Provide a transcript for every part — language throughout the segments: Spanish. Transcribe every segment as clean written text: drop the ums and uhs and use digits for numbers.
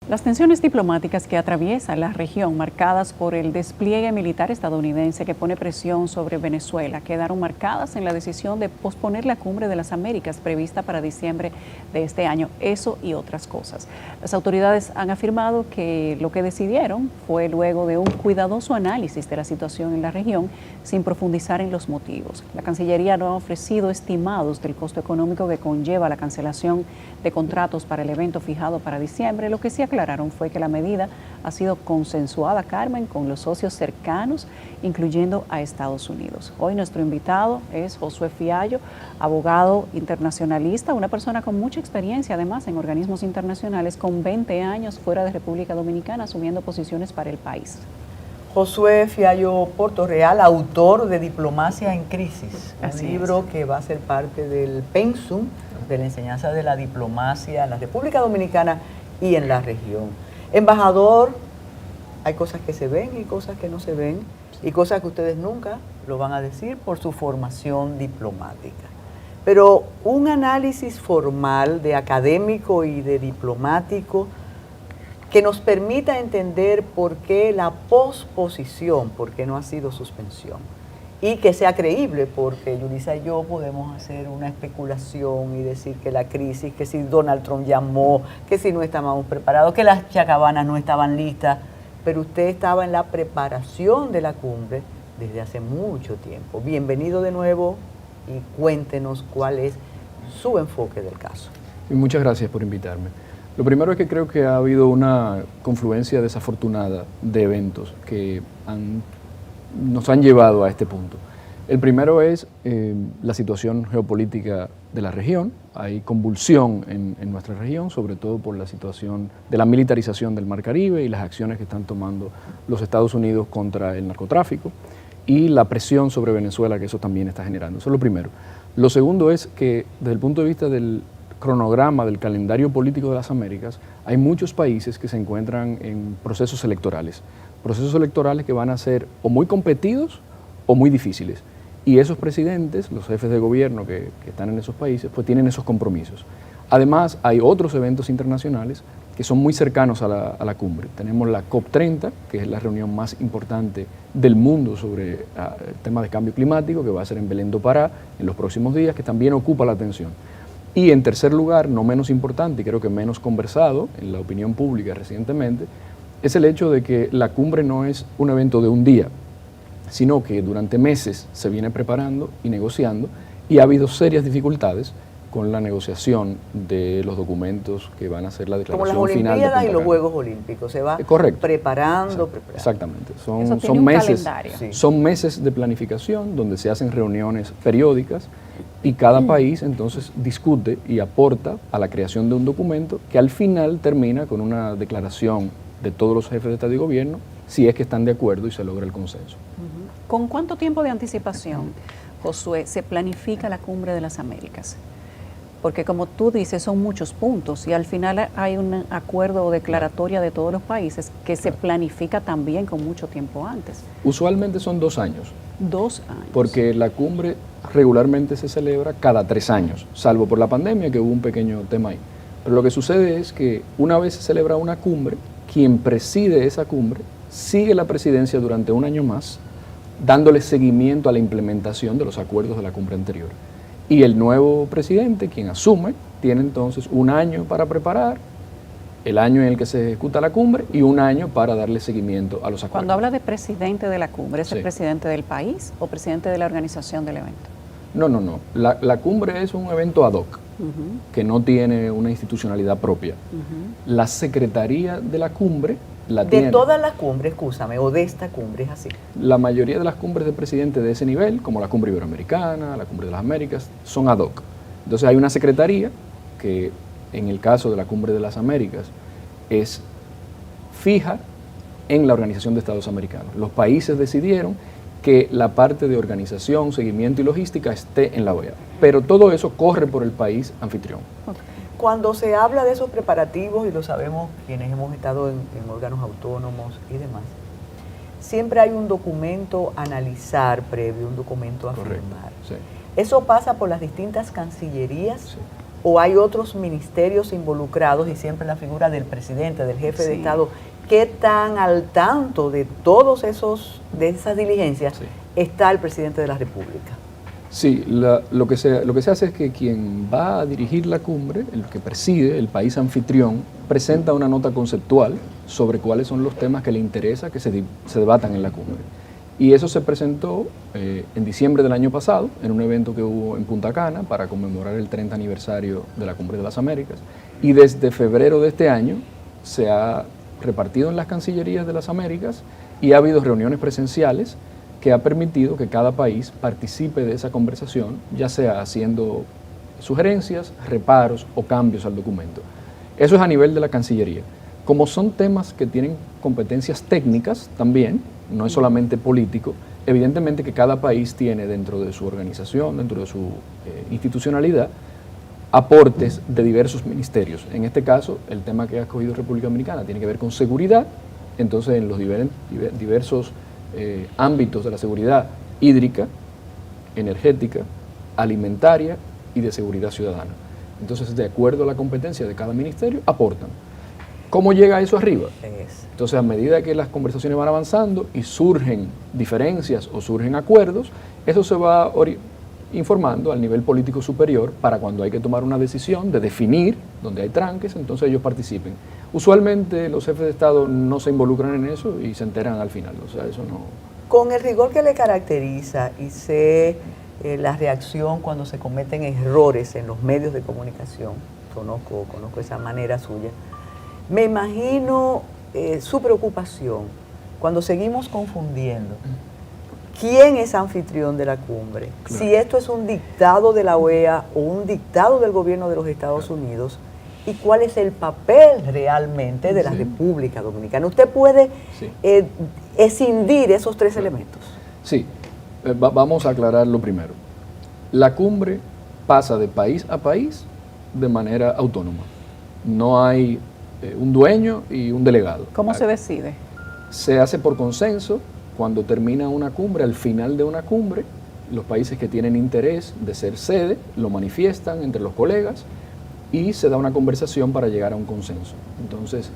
Las tensiones diplomáticas que atraviesan la región, marcadas por el despliegue militar estadounidense que pone presión sobre Venezuela, quedaron marcadas en la decisión de posponer la Cumbre de las Américas prevista para diciembre de este año. Eso y otras cosas. Las autoridades han afirmado que lo que decidieron fue luego de un cuidadoso análisis de la situación en la región, sin profundizar en los motivos. La Cancillería no ha ofrecido estimados del costo económico que conlleva la cancelación de contratos para el evento fijado para diciembre. Lo que sí aclararon fue que la medida ha sido consensuada, Carmen, con los socios cercanos, incluyendo a Estados Unidos. Hoy nuestro invitado es Josué Fiallo, abogado internacionalista, una persona con mucha experiencia además en organismos internacionales, con 20 años fuera de República Dominicana, asumiendo posiciones para el país. Josué Fiallo Portorreal, autor de Diplomacia en Crisis, un libro que va a ser parte del pensum de la enseñanza de la diplomacia en la República Dominicana y en la región. Embajador, hay cosas que se ven y cosas que no se ven, y cosas que ustedes nunca lo van a decir por su formación diplomática. Pero un análisis formal de académico y de diplomático que nos permita entender por qué la posposición, por qué no ha sido suspensión, y que sea creíble, porque Yulisa y yo podemos hacer una especulación y decir que la crisis, que si Donald Trump llamó, que si no estábamos preparados, que las chacabanas no estaban listas, pero usted estaba en la preparación de la cumbre desde hace mucho tiempo. Bienvenido de nuevo y cuéntenos cuál es su enfoque del caso. Y muchas gracias por invitarme. Lo primero es que creo que ha habido una confluencia desafortunada de eventos que nos han llevado a este punto. El primero es la situación geopolítica de la región. Hay convulsión en nuestra región, sobre todo por la situación de la militarización del Mar Caribe y las acciones que están tomando los Estados Unidos contra el narcotráfico y la presión sobre Venezuela que eso también está generando. Eso es lo primero. Lo segundo es que desde el punto de vista del cronograma del calendario político de las Américas, hay muchos países que se encuentran en procesos electorales que van a ser o muy competidos o muy difíciles. Y esos presidentes, los jefes de gobierno que están en esos países, pues tienen esos compromisos. Además, hay otros eventos internacionales que son muy cercanos a la cumbre. Tenemos la COP30, que es la reunión más importante del mundo sobre el tema de cambio climático, que va a ser en Belén do Pará en los próximos días, que también ocupa la atención. Y en tercer lugar, no menos importante y creo que menos conversado en la opinión pública recientemente, es el hecho de que la cumbre no es un evento de un día, sino que durante meses se viene preparando y negociando y ha habido serias dificultades con la negociación de los documentos que van a ser la declaración final. Como las Olimpiadas y los Juegos Olímpicos, se va preparando. Exactamente, sí. Son meses de planificación donde se hacen reuniones periódicas y cada país entonces discute y aporta a la creación de un documento que al final termina con una declaración de todos los jefes de Estado y Gobierno, si es que están de acuerdo y se logra el consenso. ¿Con cuánto tiempo de anticipación, Josué, se planifica la Cumbre de las Américas? Porque como tú dices, son muchos puntos y al final hay un acuerdo o declaratoria de todos los países que se planifica también con mucho tiempo antes. Usualmente son 2 años. 2 años. Porque la cumbre regularmente se celebra cada 3 años, salvo por la pandemia que hubo un pequeño tema ahí. Pero lo que sucede es que una vez se celebra una cumbre, quien preside esa cumbre sigue la presidencia durante 1 año más, dándole seguimiento a la implementación de los acuerdos de la cumbre anterior. Y el nuevo presidente, quien asume, tiene entonces 1 año para preparar, el año en el que se ejecuta la cumbre y 1 año para darle seguimiento a los acuerdos. Cuando habla de presidente de la cumbre, ¿es el presidente del país o presidente de la organización del evento? No. La cumbre es un evento ad hoc, que no tiene una institucionalidad propia. La secretaría de la cumbre de todas las cumbres, escúchame, o de esta cumbre es así. La mayoría de las cumbres de presidente de ese nivel, como la cumbre iberoamericana, la cumbre de las Américas, son ad hoc. Entonces hay una secretaría que en el caso de la cumbre de las Américas es fija en la Organización de Estados Americanos. Los países decidieron que la parte de organización, seguimiento y logística esté en la OEA, pero todo eso corre por el país anfitrión. Cuando se habla de esos preparativos, y lo sabemos quienes hemos estado en órganos autónomos y demás, siempre hay un documento a analizar previo, un documento a firmar. Sí. ¿Eso pasa por las distintas cancillerías o hay otros ministerios involucrados y siempre la figura del presidente, del jefe de Estado? ¿Qué tan al tanto de todos de esas diligencias está el presidente de la República? Sí, lo que se hace es que quien va a dirigir la cumbre, el que preside, el país anfitrión, presenta una nota conceptual sobre cuáles son los temas que le interesa que se debatan en la cumbre. Y eso se presentó en diciembre del año pasado, en un evento que hubo en Punta Cana para conmemorar el 30 aniversario de la Cumbre de las Américas. Y desde febrero de este año se ha repartido en las cancillerías de las Américas y ha habido reuniones presenciales que ha permitido que cada país participe de esa conversación, ya sea haciendo sugerencias, reparos o cambios al documento. Eso es a nivel de la Cancillería. Como son temas que tienen competencias técnicas también, no es solamente político, evidentemente que cada país tiene dentro de su organización, dentro de su institucionalidad, aportes de diversos ministerios. En este caso, el tema que ha escogido República Dominicana tiene que ver con seguridad, entonces en los diversos ámbitos de la seguridad hídrica, energética, alimentaria y de seguridad ciudadana. Entonces, de acuerdo a la competencia de cada ministerio, aportan. ¿Cómo llega eso arriba? Entonces, a medida que las conversaciones van avanzando y surgen diferencias o surgen acuerdos, eso se va informando al nivel político superior para cuando hay que tomar una decisión de definir donde hay tranques, entonces ellos participen. Usualmente los jefes de Estado no se involucran en eso y se enteran al final, o sea, eso no... Con el rigor que le caracteriza y sé la reacción cuando se cometen errores en los medios de comunicación, conozco esa manera suya, me imagino su preocupación cuando seguimos confundiendo quién es anfitrión de la cumbre, claro. Si esto es un dictado de la OEA o un dictado del gobierno de los Estados Unidos, y cuál es el papel realmente de la República Dominicana. ¿Usted puede escindir esos tres elementos? Sí, vamos a aclararlo primero. La cumbre pasa de país a país de manera autónoma. No hay un dueño y un delegado. ¿Cómo se decide? Se hace por consenso. Cuando termina una cumbre, al final de una cumbre, los países que tienen interés de ser sede lo manifiestan entre los colegas y se da una conversación para llegar a un consenso. Entonces,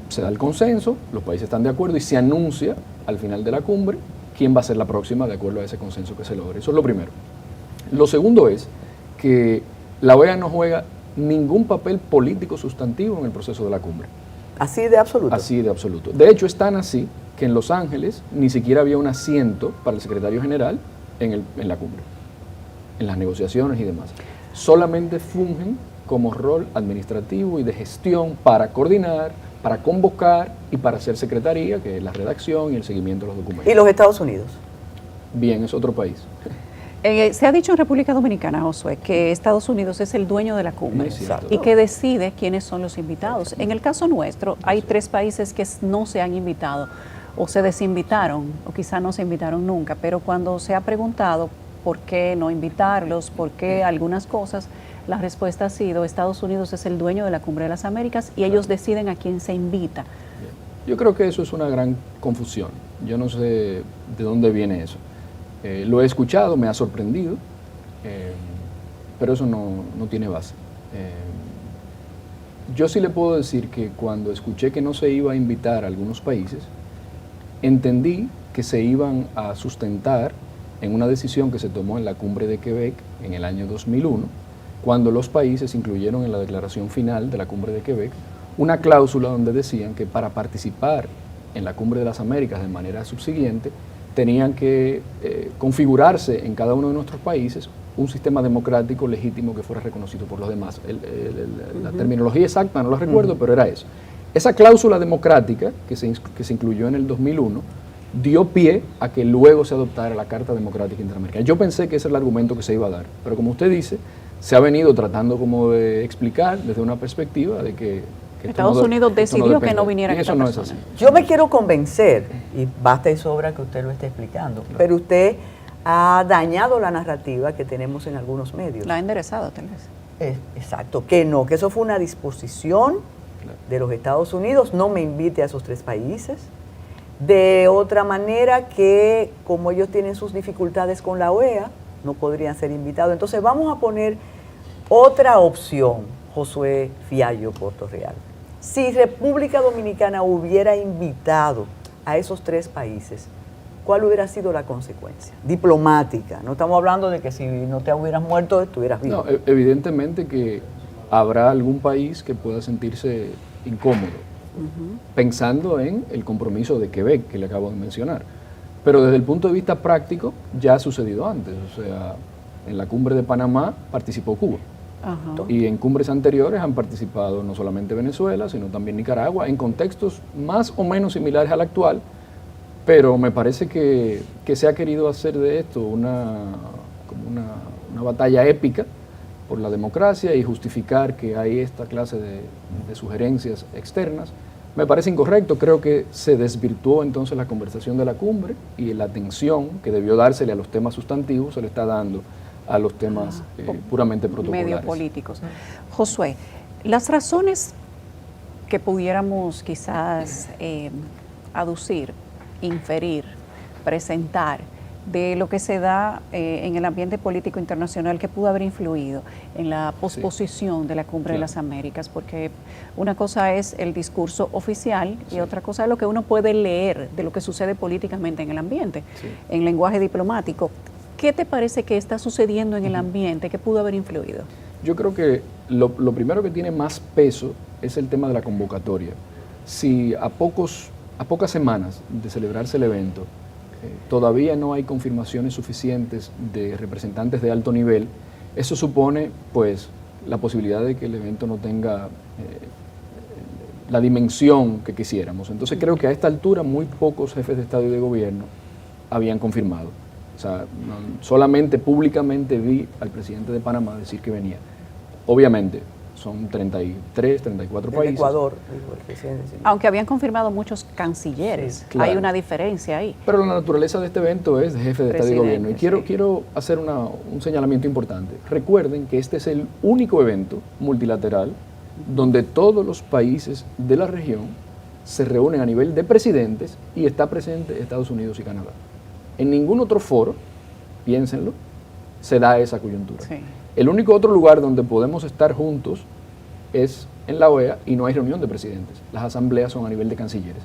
se da el consenso, los países están de acuerdo y se anuncia al final de la cumbre quién va a ser la próxima de acuerdo a ese consenso que se logre. Eso es lo primero. Lo segundo es que la OEA no juega ningún papel político sustantivo en el proceso de la cumbre. ¿Así de absoluto? Así de absoluto. De hecho, es tan así que en Los Ángeles ni siquiera había un asiento para el secretario general en la cumbre, en las negociaciones y demás. Solamente fungen como rol administrativo y de gestión para coordinar, para convocar y para hacer secretaría, que es la redacción y el seguimiento de los documentos. ¿Y los Estados Unidos? Bien, es otro país. Se ha dicho en República Dominicana, Josué, que Estados Unidos es el dueño de la cumbre y que decide quiénes son los invitados. En el caso nuestro, hay 3 países que no se han invitado o se desinvitaron o quizá no se invitaron nunca, pero cuando se ha preguntado por qué no invitarlos, por qué algunas cosas, la respuesta ha sido Estados Unidos es el dueño de la Cumbre de las Américas y ellos deciden a quién se invita. Yo creo que eso es una gran confusión. Yo no sé de dónde viene eso. Lo he escuchado, me ha sorprendido, pero eso no tiene base. Yo sí le puedo decir que cuando escuché que no se iba a invitar a algunos países, entendí que se iban a sustentar en una decisión que se tomó en la Cumbre de Quebec en el año 2001, cuando los países incluyeron en la declaración final de la Cumbre de Quebec una cláusula donde decían que para participar en la Cumbre de las Américas de manera subsiguiente, tenían que configurarse en cada uno de nuestros países un sistema democrático legítimo que fuera reconocido por los demás. La terminología exacta no la recuerdo, pero era eso. Esa cláusula democrática que se incluyó en el 2001 dio pie a que luego se adoptara la Carta Democrática Interamericana. Yo pensé que ese era el argumento que se iba a dar, pero como usted dice, se ha venido tratando como de explicar desde una perspectiva de que Estados Unidos decidió que no viniera esta persona. No es así. Yo me quiero convencer, y basta y sobra que usted lo esté explicando, claro. Pero usted ha dañado la narrativa que tenemos en algunos medios. La ha enderezado, tal vez. Exacto, que no, que eso fue una disposición de los Estados Unidos, no me invite a esos 3 países. De otra manera que, como ellos tienen sus dificultades con la OEA, no podrían ser invitados. Entonces vamos a poner Otra opción, Josué Fiallo Portorreal. Si República Dominicana hubiera invitado a esos 3 países, ¿cuál hubiera sido la consecuencia? Diplomática. No estamos hablando de que si no te hubieras muerto, estuvieras vivo. No, evidentemente que habrá algún país que pueda sentirse incómodo, pensando en el compromiso de Quebec que le acabo de mencionar. Pero desde el punto de vista práctico ya ha sucedido antes. O sea, en la cumbre de Panamá participó Cuba. Ajá. Y en cumbres anteriores han participado no solamente Venezuela, sino también Nicaragua, en contextos más o menos similares al actual, pero me parece que se ha querido hacer de esto una batalla épica por la democracia y justificar que hay esta clase de sugerencias externas. Me parece incorrecto, creo que se desvirtuó entonces la conversación de la cumbre y la atención que debió dársele a los temas sustantivos se le está dando a los temas puramente protocolares. Medio políticos. Josué, las razones que pudiéramos quizás aducir, inferir, presentar de lo que se da en el ambiente político internacional que pudo haber influido en la posposición de la Cumbre de las Américas, porque una cosa es el discurso oficial y otra cosa es lo que uno puede leer de lo que sucede políticamente en el ambiente, en lenguaje diplomático. ¿Qué te parece que está sucediendo en el ambiente que pudo haber influido? Yo creo que lo primero que tiene más peso es el tema de la convocatoria. Si a pocas semanas de celebrarse el evento todavía no hay confirmaciones suficientes de representantes de alto nivel, eso supone pues la posibilidad de que el evento no tenga la dimensión que quisiéramos. Entonces creo que a esta altura muy pocos jefes de Estado y de Gobierno habían confirmado. O sea, solamente públicamente vi al presidente de Panamá decir que venía. Obviamente, son 33, 34 países. Ecuador, dijo el presidente. Sí. Aunque habían confirmado muchos cancilleres, Sí, claro. hay una diferencia ahí. Pero la naturaleza de este evento es de jefe de Estado y Gobierno. Y Presidente, quiero hacer un señalamiento importante. Recuerden que este es el único evento multilateral donde todos los países de la región se reúnen a nivel de presidentes y está presente Estados Unidos y Canadá. En ningún otro foro, piénsenlo, se da esa coyuntura. Sí. El único otro lugar donde podemos estar juntos es en la OEA y no hay reunión de presidentes. Las asambleas son a nivel de cancilleres.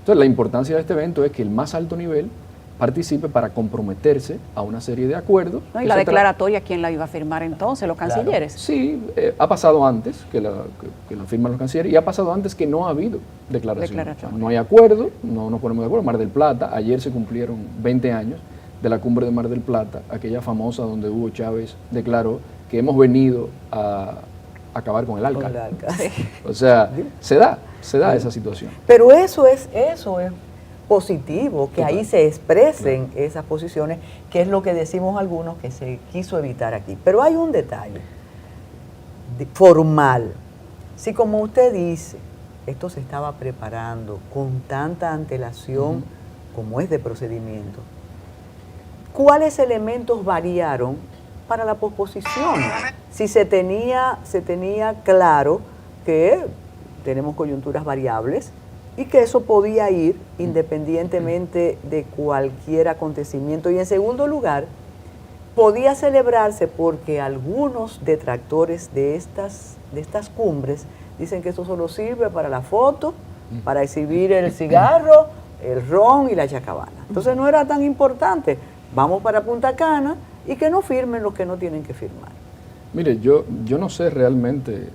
Entonces, la importancia de este evento es que el más alto nivel participe para comprometerse a una serie de acuerdos. ¿No? Y la declaratoria, ¿quién la iba a firmar entonces? ¿Los cancilleres? Sí, ha pasado antes que lo firman los cancilleres y ha pasado antes que no ha habido declaración. O sea, no hay acuerdo, no nos ponemos de acuerdo. Mar del Plata, ayer se cumplieron 20 años de la cumbre de Mar del Plata, aquella famosa donde Hugo Chávez declaró que hemos venido a acabar con el ALCA. Sí. O sea, se da esa situación. Pero eso es positivo, que Total. ahí se expresen esas posiciones, que es lo que decimos algunos que se quiso evitar aquí. Pero hay un detalle formal. Si como usted dice, esto se estaba preparando con tanta antelación como es de procedimiento, ¿cuáles elementos variaron para la posposición? Si se tenía claro que tenemos coyunturas variables y que eso podía ir independientemente de cualquier acontecimiento. Y en segundo lugar, podía celebrarse porque algunos detractores de estas cumbres dicen que eso solo sirve para la foto, para exhibir el cigarro, el ron y la chacabana. Entonces no era tan importante. Vamos para Punta Cana y que no firmen los que no tienen que firmar. Mire, yo no sé realmente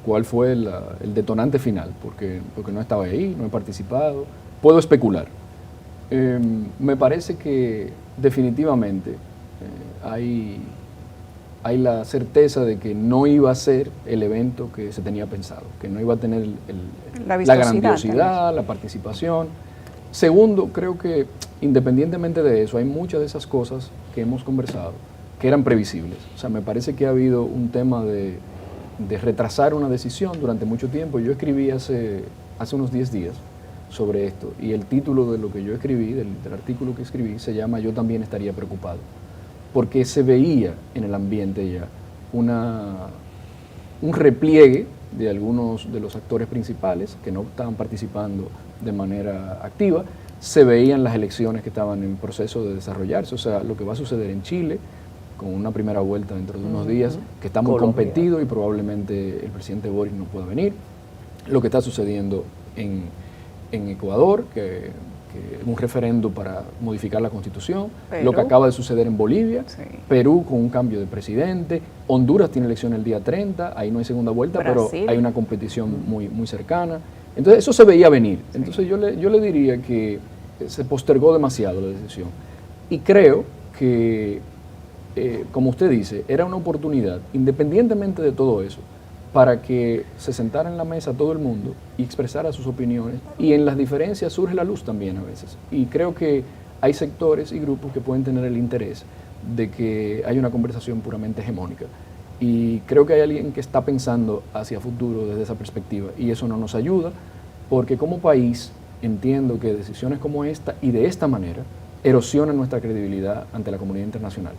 cuál fue el detonante final, porque no estaba ahí, no he participado. Puedo especular. Me parece que definitivamente hay la certeza de que no iba a ser el evento que se tenía pensado, que no iba a tener la grandiosidad, la participación. Segundo, creo que independientemente de eso, hay muchas de esas cosas que hemos conversado que eran previsibles. O sea, me parece que ha habido un tema de retrasar una decisión durante mucho tiempo. Yo escribí hace unos 10 días sobre esto y el título de lo que yo escribí, del artículo que escribí, se llama Yo también estaría preocupado, porque se veía en el ambiente ya un repliegue de algunos de los actores principales que no estaban participando de manera activa. Se veían las elecciones que estaban en proceso de desarrollarse, o sea, lo que va a suceder en Chile con una primera vuelta dentro de unos días, que está muy Colombia. competido y probablemente el presidente Boric no pueda venir. Lo que está sucediendo en Ecuador, que un referendo para modificar la Constitución, Perú. lo que acaba de suceder en Bolivia, Sí. Perú con un cambio de presidente, Honduras tiene elección el día 30, ahí no hay segunda vuelta, Brasil. pero hay una competición muy, muy cercana. Entonces eso se veía venir. Entonces yo le diría que se postergó demasiado la decisión. Y creo que, como usted dice, era una oportunidad, independientemente de todo eso, para que se sentara en la mesa todo el mundo y expresara sus opiniones, y en las diferencias surge la luz también a veces. Y creo que hay sectores y grupos que pueden tener el interés de que haya una conversación puramente hegemónica. Y creo que hay alguien que está pensando hacia futuro desde esa perspectiva, y eso no nos ayuda, porque como país entiendo que decisiones como esta y de esta manera erosionan nuestra credibilidad ante la comunidad internacional,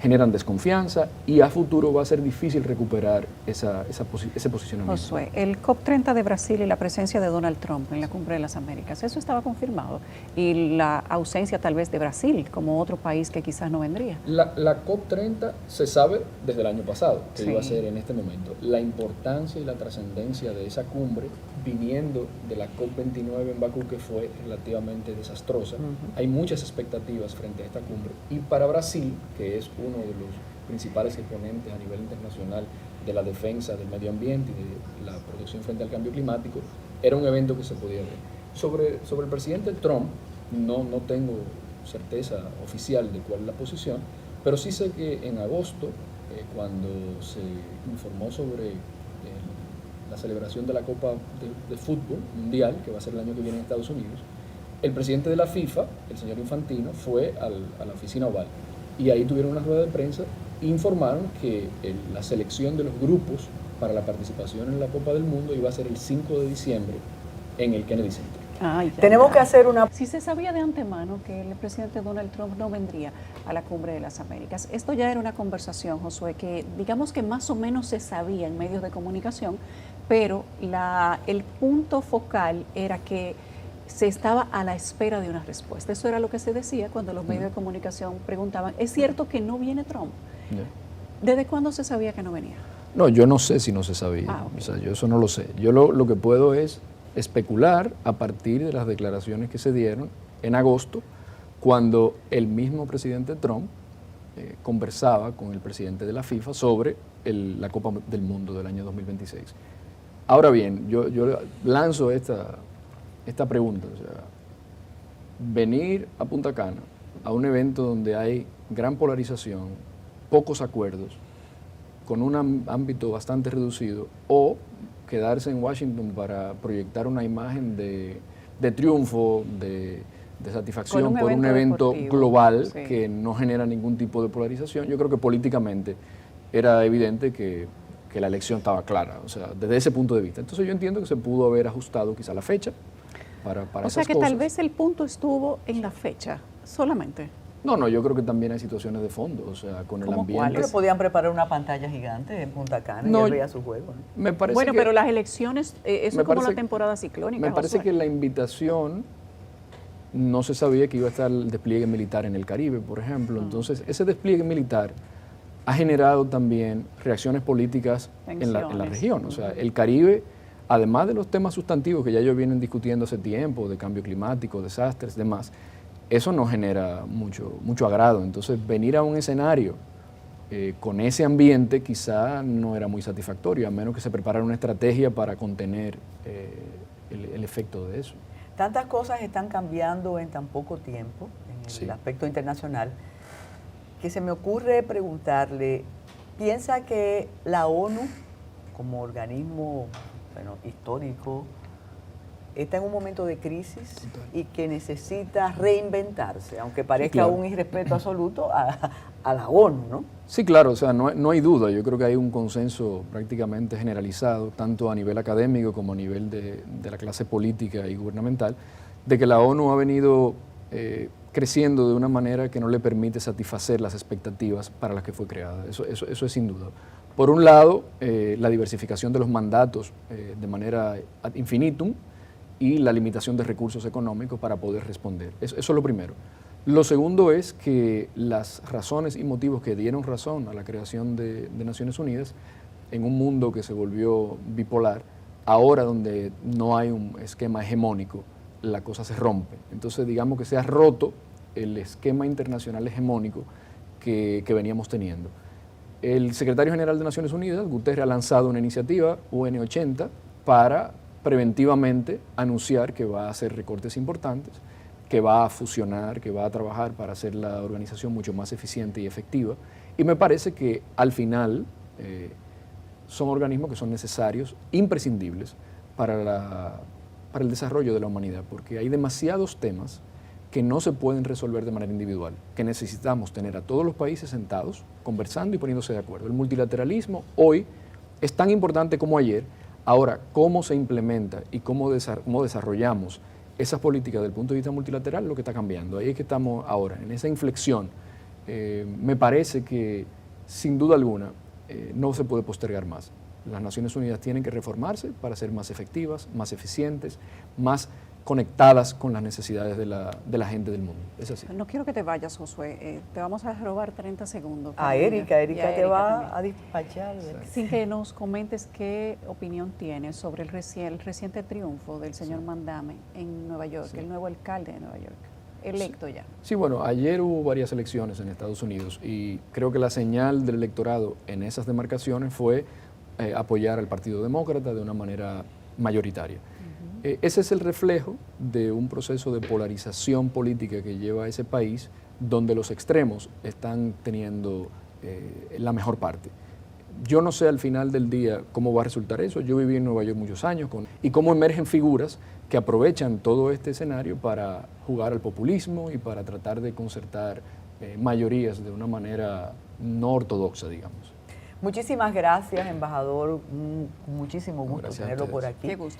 generan desconfianza, y a futuro va a ser difícil recuperar ese posicionamiento. Josué, el COP30 de Brasil y la presencia de Donald Trump en la Cumbre de las Américas, eso estaba confirmado, y la ausencia tal vez de Brasil como otro país que quizás no vendría. La COP30 se sabe desde el año pasado que Sí. iba a ser en este momento. La importancia y la trascendencia de esa cumbre, viniendo de la COP29 en Bakú, que fue relativamente desastrosa, hay muchas expectativas frente a esta cumbre. Y para Brasil, que es uno de los principales exponentes a nivel internacional de la defensa del medio ambiente y de la protección frente al cambio climático, era un evento que se podía ver. Sobre el presidente Trump, no tengo certeza oficial de cuál es la posición, pero sí sé que en agosto, cuando se informó sobre la celebración de la Copa de Fútbol Mundial, que va a ser el año que viene en Estados Unidos, el presidente de la FIFA, el señor Infantino, fue a la oficina oval, y ahí tuvieron una rueda de prensa e informaron que la selección de los grupos para la participación en la Copa del Mundo iba a ser el 5 de diciembre en el Kennedy Center. Ay, ya, Tenemos ya. que hacer una... Si se sabía de antemano que el presidente Donald Trump no vendría a la Cumbre de las Américas, esto ya era una conversación, Josué, que digamos que más o menos se sabía en medios de comunicación, pero el punto focal era que se estaba a la espera de una respuesta. Eso era lo que se decía cuando los medios de comunicación preguntaban, ¿es cierto que no viene Trump? ¿Desde cuándo se sabía que no venía? No, yo no sé si no se sabía. Ok. O sea, yo eso no lo sé. Yo lo que puedo es especular a partir de las declaraciones que se dieron en agosto, cuando el mismo presidente Trump conversaba con el presidente de la FIFA sobre la Copa del Mundo del año 2026. Ahora bien, yo lanzo esta pregunta. O sea, venir a Punta Cana a un evento donde hay gran polarización, pocos acuerdos, con un ámbito bastante reducido, o quedarse en Washington para proyectar una imagen de triunfo, de satisfacción por un evento deportivo, global, sí, que no genera ningún tipo de polarización. Yo creo que políticamente era evidente que la elección estaba clara, o sea, desde ese punto de vista. Entonces yo entiendo que se pudo haber ajustado quizá la fecha para O sea esas que cosas. tal vez el punto estuvo en la fecha solamente. No, yo creo que también hay situaciones de fondo, o sea, con el ¿Cómo ambiente. cuáles? Pero podían preparar una pantalla gigante en Punta Cana y No, él veía su juego, ¿no? Me parece Bueno, que, pero las elecciones, eso me es como la parece- temporada ciclónica. me parece Josué. que la invitación no se sabía que iba a estar el despliegue militar en el Caribe, por ejemplo. Entonces, ese despliegue militar ha generado también reacciones políticas en la Tensiones. región. O sea, el Caribe, además de los temas sustantivos que ya ellos vienen discutiendo hace tiempo, de cambio climático, desastres, demás, eso no genera mucho agrado. Entonces, venir a un escenario con ese ambiente quizá no era muy satisfactorio, a menos que se preparara una estrategia para contener el efecto de eso. Tantas cosas están cambiando en tan poco tiempo, en el Sí. aspecto internacional, que se me ocurre preguntarle, ¿piensa que la ONU, como organismo histórico, está en un momento de crisis y que necesita reinventarse, aunque parezca claro. un irrespeto absoluto a la ONU, ¿no? Sí, claro, o sea, no hay duda. Yo creo que hay un consenso prácticamente generalizado, tanto a nivel académico como a nivel de la clase política y gubernamental, de que la ONU ha venido creciendo de una manera que no le permite satisfacer las expectativas para las que fue creada. Eso es sin duda. Por un lado, la diversificación de los mandatos de manera ad infinitum y la limitación de recursos económicos para poder responder. Eso es lo primero. Lo segundo es que las razones y motivos que dieron razón a la creación de Naciones Unidas, en un mundo que se volvió bipolar, ahora donde no hay un esquema hegemónico, la cosa se rompe. Entonces digamos que se ha roto el esquema internacional hegemónico que veníamos teniendo. El secretario general de Naciones Unidas, Guterres, ha lanzado una iniciativa, UN80, para preventivamente anunciar que va a hacer recortes importantes, que va a fusionar, que va a trabajar para hacer la organización mucho más eficiente y efectiva. Y me parece que al final son organismos que son necesarios, imprescindibles para el desarrollo de la humanidad, porque hay demasiados temas que no se pueden resolver de manera individual, que necesitamos tener a todos los países sentados, conversando y poniéndose de acuerdo. El multilateralismo hoy es tan importante como ayer. Ahora, cómo se implementa y cómo desarrollamos esas políticas desde el punto de vista multilateral, lo que está cambiando. Ahí es que estamos ahora, en esa inflexión. Me parece que, sin duda alguna, no se puede postergar más. Las Naciones Unidas tienen que reformarse para ser más efectivas, más eficientes, más conectadas con las necesidades de la gente del mundo. Es así. No quiero que te vayas, Josué. Te vamos a robar 30 segundos. A Erika te va también. a despachar. Sin que nos comentes qué opinión tienes sobre el reciente triunfo del señor Mandame en Nueva York, el nuevo alcalde de Nueva York, electo ya. Sí, bueno, ayer hubo varias elecciones en Estados Unidos y creo que la señal del electorado en esas demarcaciones fue apoyar al Partido Demócrata de una manera mayoritaria. Ese es el reflejo de un proceso de polarización política que lleva a ese país, donde los extremos están teniendo la mejor parte. Yo no sé al final del día cómo va a resultar eso. Yo viví en Nueva York muchos años y cómo emergen figuras que aprovechan todo este escenario para jugar al populismo y para tratar de concertar mayorías de una manera no ortodoxa, digamos. Muchísimas gracias, embajador. Muchísimo gusto Gracias a tenerlo por ustedes. aquí. Qué gusto.